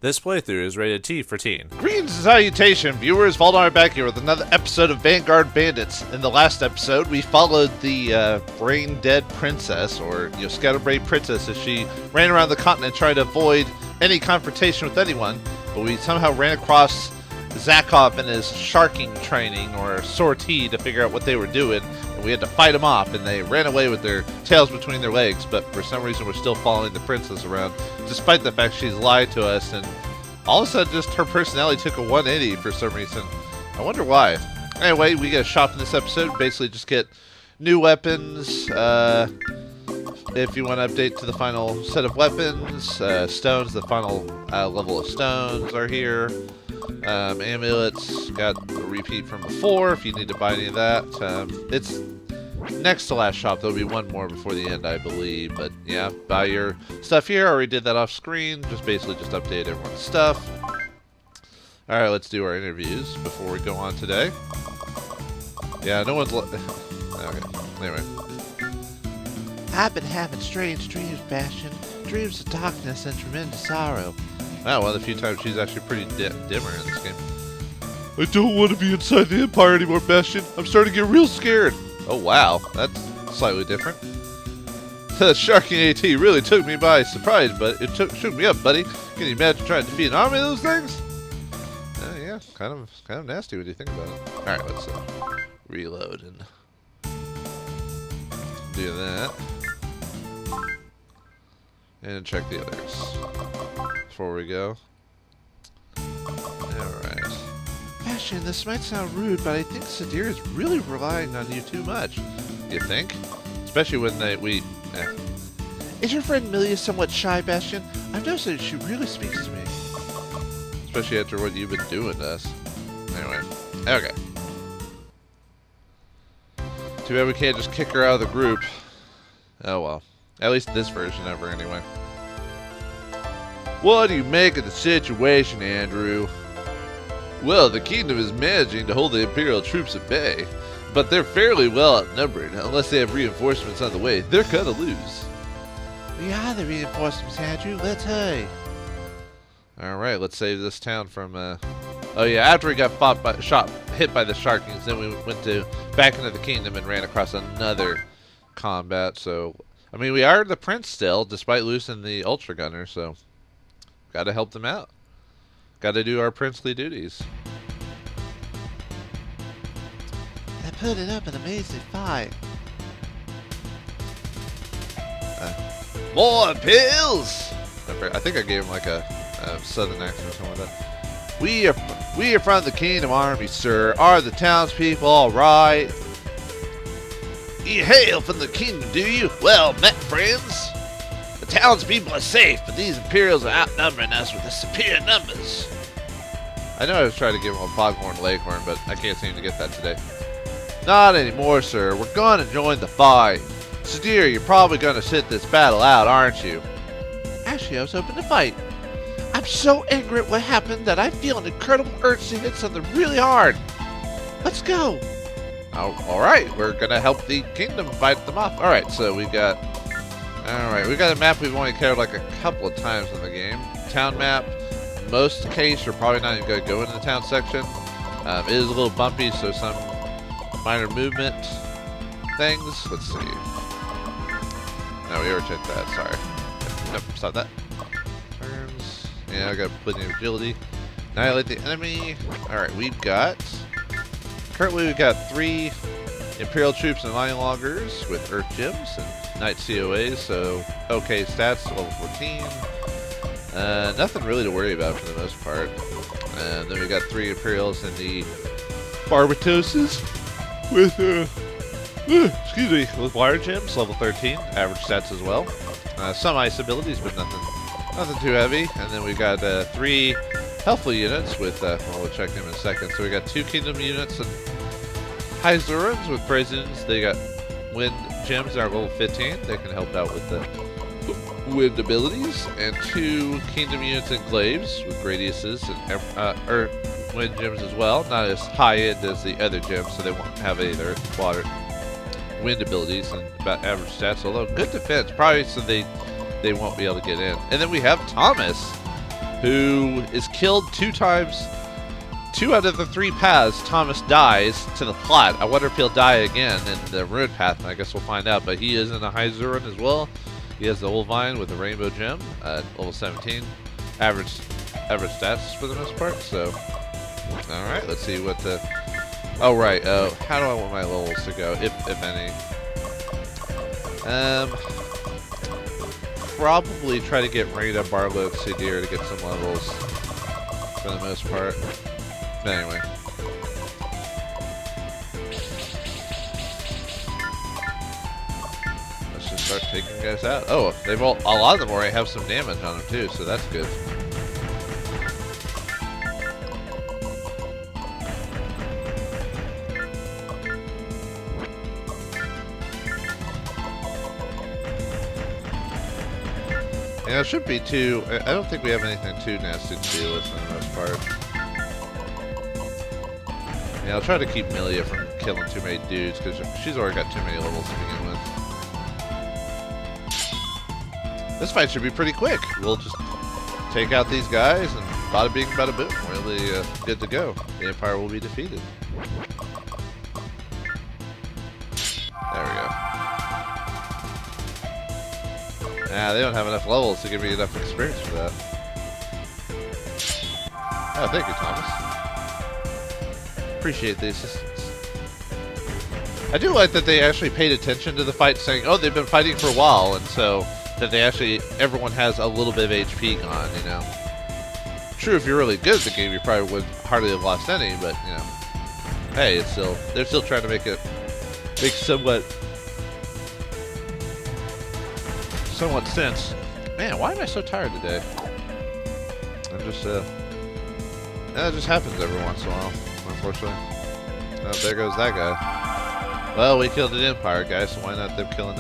This playthrough is rated T for teen. Greetings and salutation, viewers. Vauldemare back here with another episode of Vanguard Bandits. In the last episode, we followed the brain-dead princess, or scatterbrain princess, as she ran around the continent trying to avoid any confrontation with anyone. But we somehow ran across Zakov and his sharking training, or sortie, to figure out what they were doing. And we had to fight them off, and they ran away with their tails between their legs. But for some reason, we're still following the princess around, despite the fact she's lied to us, and all of a sudden just her personality took a 180 for some reason. I wonder why. Anyway, we get a shop in this episode. Basically just get new weapons. If you want to update to the final set of weapons, stones, the final level of stones are here. Amulets, got the repeat from before if you need to buy any of that. It's next to last shop. There'll be one more before the end, I believe. But yeah, buy your stuff here. I already did that off screen. Just basically just update everyone's stuff. Alright, let's do our interviews before we go on today. Yeah, no one's okay, anyway. I've been having strange dreams, Bastion. Dreams of darkness and tremendous sorrow. Wow, one of the few times she's actually pretty dimmer in this game. I don't want to be inside the Empire anymore, Bastion. I'm starting to get real scared. Oh, wow. That's slightly different. The sharking AT really took me by surprise, but it shook me up, buddy. Can you imagine trying to defeat an army of those things? Yeah, kind of nasty when you think about it. All right, let's reload and do that. And check the others before we go. Alright. Bastion, this might sound rude, but I think Sadira is really relying on you too much. You think? Especially when Is your friend Milia somewhat shy, Bastion? I've noticed that she really speaks to me. Especially after what you've been doing to us. Anyway. Okay. Too bad we can't just kick her out of the group. Oh well. At least this version of her, anyway. What do you make of the situation, Andrew? Well, the kingdom is managing to hold the Imperial troops at bay, but they're fairly well outnumbered. Unless they have reinforcements on the way, they're gonna lose. We are the reinforcements, Andrew. Let's hurry. Alright, let's save this town from, Oh yeah, after we got hit by the Sharkings, then we went back into the kingdom and ran across another combat, so I mean, we are the prince still, despite losing the Ultra Gunner, so gotta help them out. Gotta do our princely duties. They put it up an amazing fight. More pills! I think I gave him like a southern accent or something like that. We are from the Kingdom Army, sir. Are the townspeople all right? You hail from the kingdom, do you? Well met, friends. The townspeople are safe, but these Imperials are outnumbering us with the superior numbers. I know I was trying to give them a foghorn leghorn, but I can't seem to get that today. Not anymore, sir. We're going to join the fight. Sadira, you're probably going to sit this battle out, aren't you? Actually, I was hoping to fight. I'm so angry at what happened that I feel an incredible urge to hit something really hard. Let's go. Oh, alright, we're gonna help the kingdom fight them off. Alright, so we got a map we've only covered like a couple of times in the game. Town map. Most case, you're probably not even gonna go into the town section. It is a little bumpy, so some minor movement things. Let's see. No, we already checked that, sorry. Nope, stop that. Turns. Yeah, I got plenty of agility. Annihilate the enemy. Alright, currently we've got 3 Imperial troops and line loggers with Earth Gems and Knight COAs, so okay stats, level 14. Nothing really to worry about for the most part. And then we got 3 Imperials and the Barbatoses with with Wire Gems, level 13, average stats as well. Some ice abilities, but nothing too heavy. And then we got 3 Helpful units with, we'll check them in a second. So we got 2 Kingdom units and Hyzurans with Prisons. They got Wind Gems that are level 15. They can help out with the wind abilities. And 2 Kingdom units and Glaives with Gradiuses and Wind Gems as well. Not as high end as the other gems, so they won't have either water wind abilities and about average stats. Although good defense, probably so they won't be able to get in. And then we have Thomas. who is killed 2 times. 2 out of the 3 paths, Thomas dies to the plot. I wonder if he'll die again in the Ruined Path, and I guess we'll find out. But he is in a high Zuran as well. He has the Olvine with the Rainbow Gem at level 17. Average stats for the most part, so... Alright, let's see what the... Oh, right. How do I want my levels to go, if any? Probably try to get Rita, Barlow, and Sadira to get some levels for the most part. But anyway. Let's just start taking guys out. Oh, a lot of them already have some damage on them too, so that's good. Yeah, it should be too. I don't think we have anything too nasty to deal with for the most part. Yeah, I'll try to keep Milia from killing too many dudes because she's already got too many levels to begin with. This fight should be pretty quick. We'll just take out these guys and bada bing, bada boom. Really good to go. The Empire will be defeated. There we go. Nah, they don't have enough levels to give me enough experience for that. Oh, thank you, Thomas. Appreciate the assistance. I do like that they actually paid attention to the fight, saying, oh, they've been fighting for a while, and so that they actually, everyone has a little bit of HP gone, you know. True, if you're really good at the game, you probably would hardly have lost any, but, you know, hey, it's still, they're still trying to make somewhat sense. Man, why am I so tired today? I'm just, it just happens every once in a while, unfortunately. Oh, there goes that guy. Well, we killed an Empire guy, so why not them killing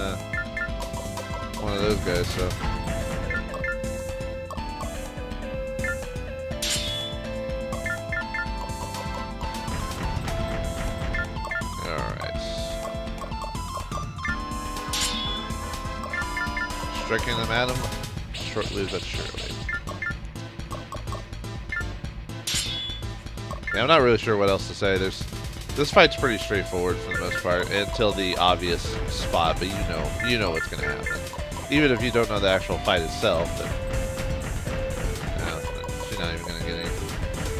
one of those guys, so. Alright. Striking them at him, shortly but surely. Yeah, I'm not really sure what else to say. This fight's pretty straightforward for the most part until the obvious spot, but you know what's gonna happen. Even if you don't know the actual fight itself, then you know, she's not even gonna get any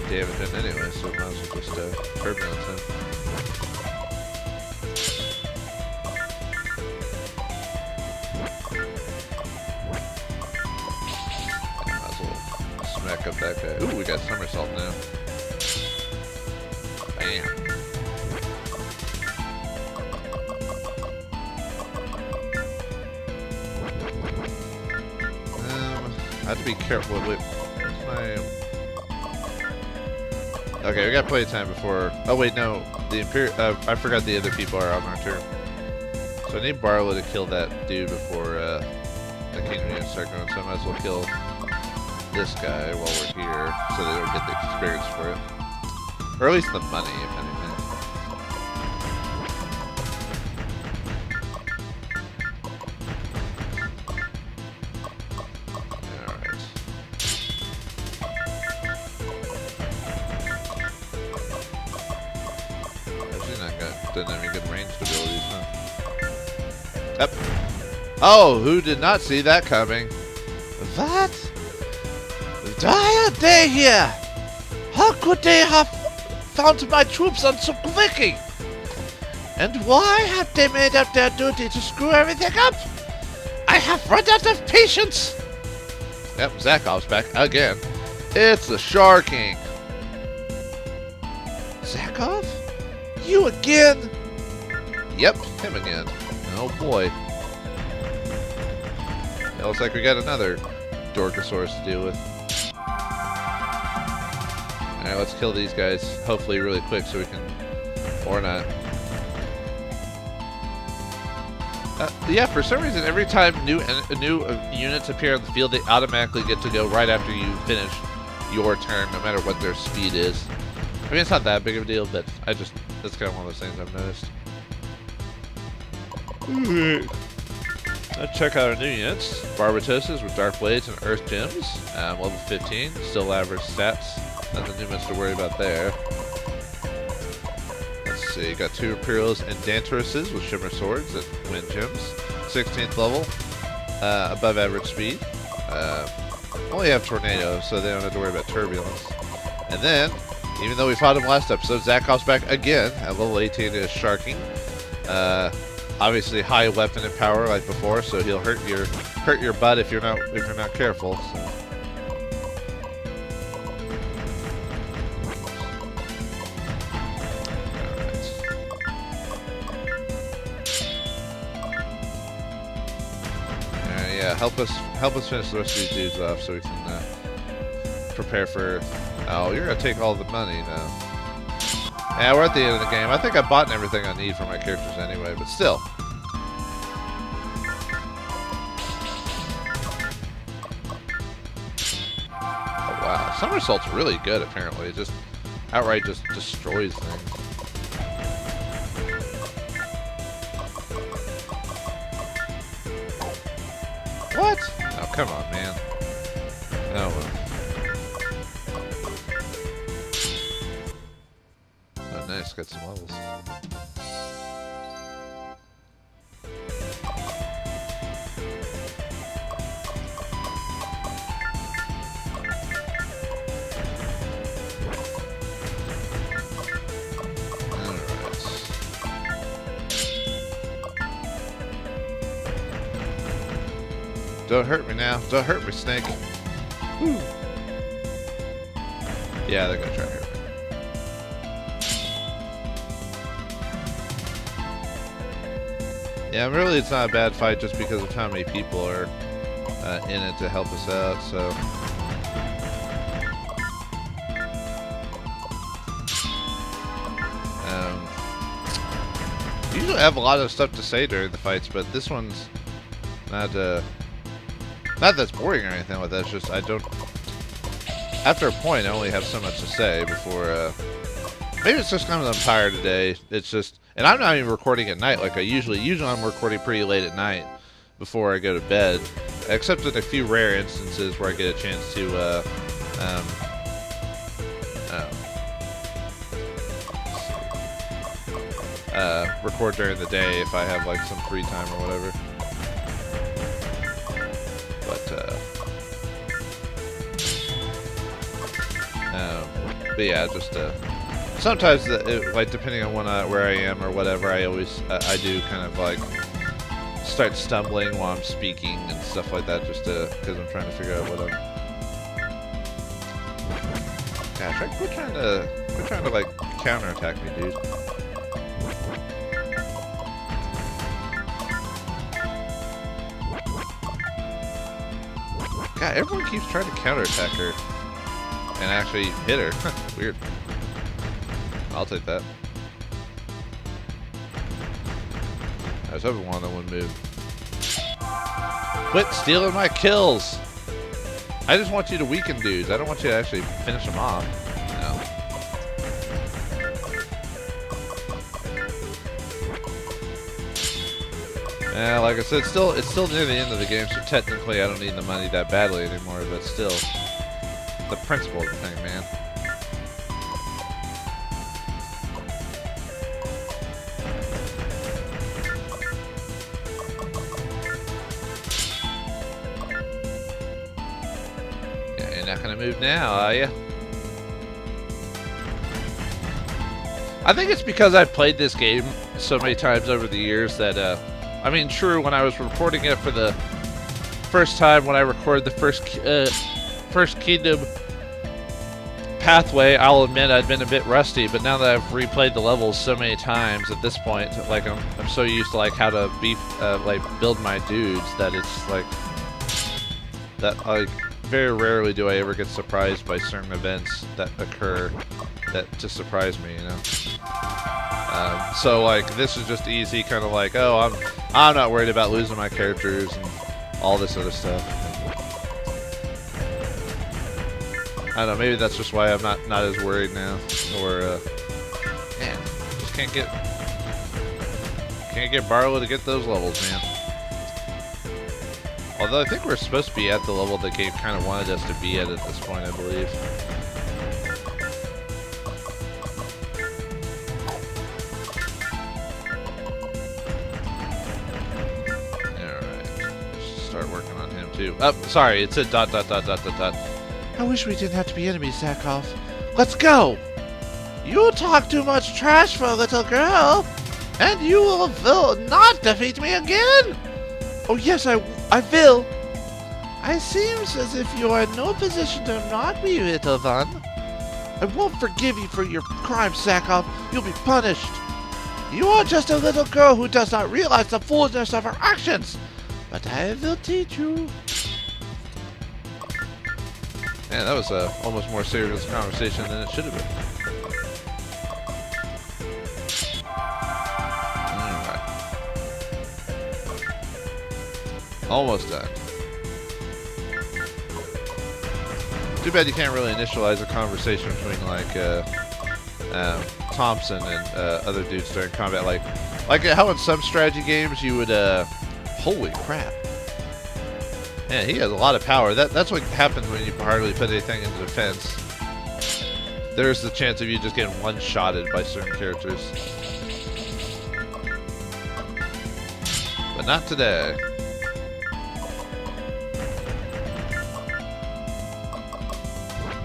damage in anyway, so might as well just turbulence him. Might as well smack up that guy. Ooh, we got somersault now. Bam. I have to be careful. Wait, where's my... Okay, we got plenty of time before... Oh wait, no. The Imperial... I forgot the other people are on our turn. So I need Barlow to kill that dude before the Kingdom units start going, so I might as well kill this guy while we're here, so they don't get the experience for it. Or at least the money, if anything. Doesn't have any good range abilities, huh? Yep. Oh, who did not see that coming? What? Dire day here! How could they have found my troops on so quickly? And why have they made up their duty to screw everything up? I have run out of patience! Yep, Zakov's back again. It's the Shar King. Zakov? You again? Yep, him again. Oh boy. It looks like we got another Dorkosaurus to deal with. Alright, let's kill these guys, hopefully really quick so we can... Or not. Yeah, for some reason, every time new units appear on the field, they automatically get to go right after you finish your turn, no matter what their speed is. I mean, it's not that big of a deal, but that's kind of one of those things I've noticed. Let's check out our new units. Barbitoses with Dark Blades and Earth Gems. Level 15, still average stats. Nothing too much to worry about there. Let's see, got 2 Imperials and Dantaruses with Shimmer Swords and Wind Gems. 16th level, above average speed. Only have Tornado, so they don't have to worry about Turbulence. And then, even though we fought him last episode, Zakov's back again at level 18 is Sharking. Obviously high weapon and power like before, so he'll hurt your butt if you're not careful. So. Yeah, help us finish the rest of these dudes off so we can prepare for. Oh, you're gonna take all the money now. Yeah, we're at the end of the game. I think I bought everything I need for my characters anyway, but still. Oh wow, Somersault's really good apparently. It just outright just destroys things. What? Oh, come on, man. Oh, well. Oh, nice. Got some levels. Don't hurt me now. Don't hurt me, Snake. Woo. Yeah, they're gonna try to hurt me. Yeah, really it's not a bad fight just because of how many people are in it to help us out, so... usually I have a lot of stuff to say during the fights, but this one's not not that's boring or anything like that, it's just I don't... After a point, I only have so much to say before, maybe it's just kind of I'm tired today, it's just... And I'm not even recording at night like I usually I'm recording pretty late at night before I go to bed. Except in a few rare instances where I get a chance to, record during the day if I have, like, some free time or whatever. But yeah, just sometimes like depending on where I am or whatever, I always I do kind of like start stumbling while I'm speaking and stuff like that, just because I'm trying to figure out what I'm. Gosh, quit trying to like counterattack me, dude. God, everyone keeps trying to counterattack her. And actually hit her. Weird. I'll take that. I was hoping one of them would move. Quit stealing my kills! I just want you to weaken dudes. I don't want you to actually finish them off. No. Yeah, like I said, it's still near the end of the game, so technically I don't need the money that badly anymore, but still. The principle of the thing, man. Yeah, you're not gonna move now, are you? I think it's because I've played this game so many times over the years that, I mean, true, when I was reporting it for the first time, when I recorded the first Kingdom pathway, I'll admit I'd been a bit rusty, but now that I've replayed the levels so many times at this point, like I'm so used to like how to like build my dudes that it's like that like very rarely do I ever get surprised by certain events that occur that just surprise me, you know. So like this is just easy, kind of like, oh, I'm not worried about losing my characters and all this other stuff. I don't know, maybe that's just why I'm not as worried now. Or, man, just can't get Barlow to get those levels, man. Although I think we're supposed to be at the level the game kind of wanted us to be at this point, I believe. Start working on him too. Oh, sorry, it said ... I wish we didn't have to be enemies, Zakov. Let's go! You talk too much trash for a little girl, and you will not defeat me again! Oh yes, I will! It seems as if you are in no position to knock me, little one. I won't forgive you for your crimes, Zakov. You'll be punished. You are just a little girl who does not realize the foolishness of her actions. But I will teach you. Man, that was almost more serious conversation than it should have been. Alright. Almost done. Too bad you can't really initialize a conversation between, like, Thompson and other dudes during combat. Like how in some strategy games you would, holy crap. Man, he has a lot of power. That's what happens when you hardly put anything into defense. There's the chance of you just getting one-shotted by certain characters. But not today.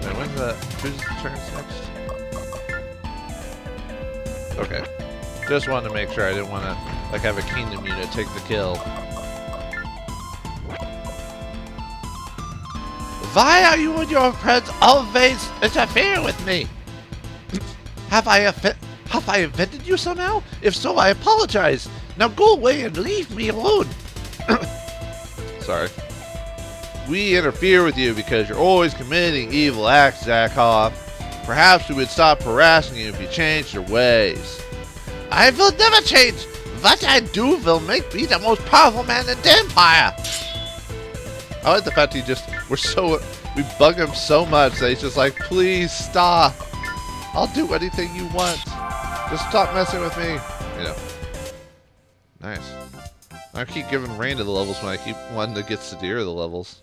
Wait, who's turns next? Okay. Just wanted to make sure I didn't want to, like, have a kingdom unit take the kill. Why are you and your friends always interfering with me? Have I offended you somehow? If so, I apologize. Now go away and leave me alone. Sorry. We interfere with you because you're always committing evil acts, Zakov. Perhaps we would stop harassing you if you changed your ways. I will never change. What I do will make me the most powerful man in the Empire. I like the fact we bug him so much that he's just like, please stop. I'll do anything you want. Just stop messing with me. You know. Nice. I keep giving Rain to the levels when I keep wanting to get Sadira the levels.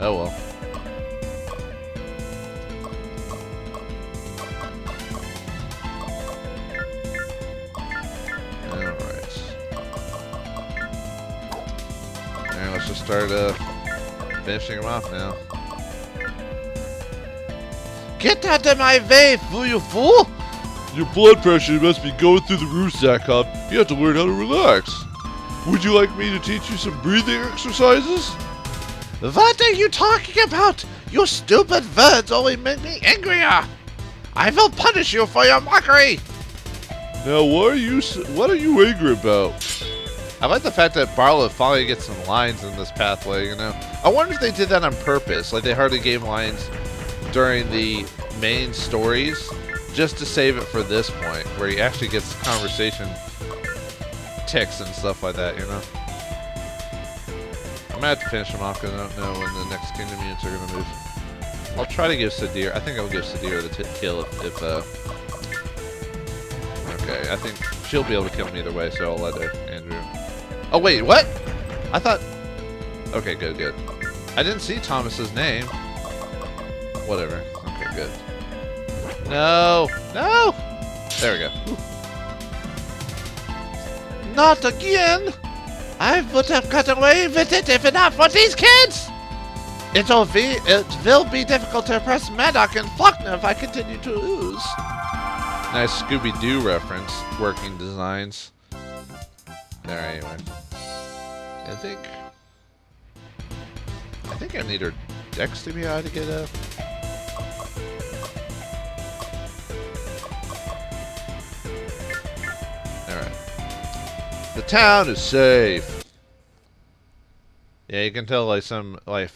Oh well. Alright. Alright, let's just start finishing him off now. Get out of my way, you fool! Your blood pressure must be going through the roof, Zakov. You have to learn how to relax. Would you like me to teach you some breathing exercises? What are you talking about? Your stupid words only make me angrier. I will punish you for your mockery. Now, what are you angry about? I like the fact that Barlow finally gets some lines in this pathway, you know? I wonder if they did that on purpose. Like, they hardly gave lines during the main stories just to save it for this point, where he actually gets conversation ticks and stuff like that, you know? I'm gonna have to finish him off because I don't know when the next kingdom units are gonna move. I'll try to give Sadira. I think I'll give Sadira the kill if okay, I think she'll be able to kill him either way, so I'll let Andrew. Oh wait, what? I thought. Okay, good. I didn't see Thomas's name. Whatever. Okay, good. No. There we go. Not again. I would have got away with it if not for these kids! It will be difficult to impress Maddock and Faulkner if I continue to lose. Nice Scooby-Doo reference, working designs. There, anyway. I think I need her dex to be able to get up. Alright. The town is safe. Yeah, you can tell like some like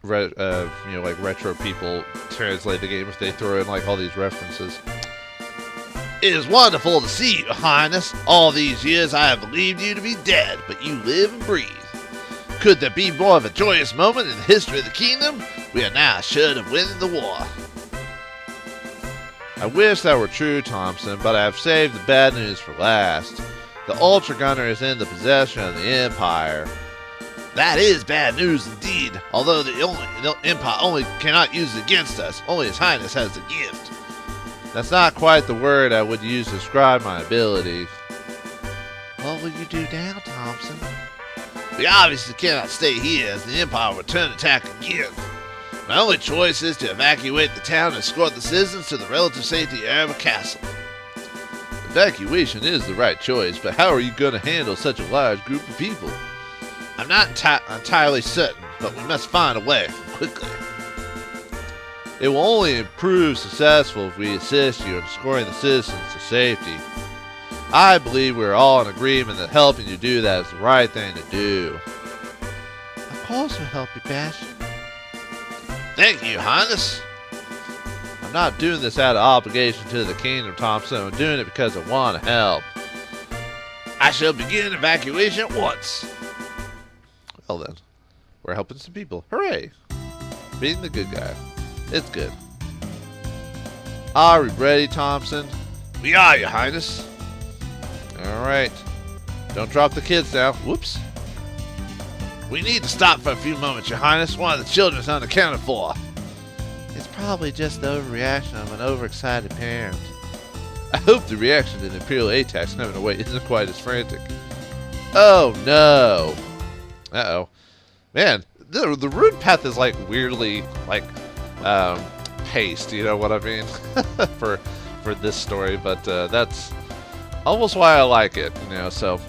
retro people translate the game if they throw in like all these references. It is wonderful to see you, Your Highness. All these years I have believed you to be dead, but you live and breathe. Could there be more of a joyous moment in the history of the kingdom? We are now assured of winning the war. I wish that were true, Thompson, but I have saved the bad news for last. The Ultra Gunner is in the possession of the Empire. That is bad news indeed, although the Empire only cannot use it against us. Only His Highness has the gift. That's not quite the word I would use to describe my ability. What will you do now, Thompson? We obviously cannot stay here, as the Empire will return attack again. My only choice is to evacuate the town and escort the citizens to the relative safety of our castle. Evacuation is the right choice, but how are you going to handle such a large group of people? I'm not entirely certain, but we must find a way quickly. It will only prove successful if we assist you in escorting the citizens to safety. I believe we're all in agreement that helping you do that is the right thing to do. Of course we'll help you, Bastion. Thank you, Highness. I'm not doing this out of obligation to the kingdom, Thompson. I'm doing it because I want to help. I shall begin evacuation at once. Well then, we're helping some people. Hooray! Being the good guy. It's good. Are we ready, Thompson? We are, Your Highness. Alright. Don't drop the kids now. Whoops. We need to stop for a few moments, Your Highness. One of the children's unaccounted for. It's probably just the overreaction of an overexcited parent. I hope the reaction to the Imperial ATACs coming away isn't quite as frantic. Oh no! Uh-oh. Man, the route path is like weirdly paced, you know what I mean? for this story, but that's almost why I like it, you know. So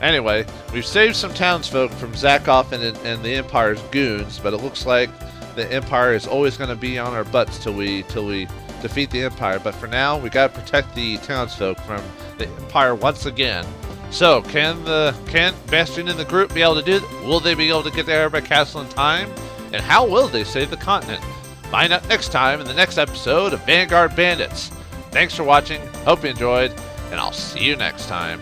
anyway, we've saved some townsfolk from Zakov and the Empire's goons, but it looks like the Empire is always going to be on our butts till we defeat the Empire. But for now, we got to protect the townsfolk from the Empire once again. So, can Bastion and the group be able to do that? Will they be able to get to Erebor Castle in time? And how will they save the continent? Find out next time in the next episode of Vanguard Bandits. Thanks for watching, hope you enjoyed, and I'll see you next time.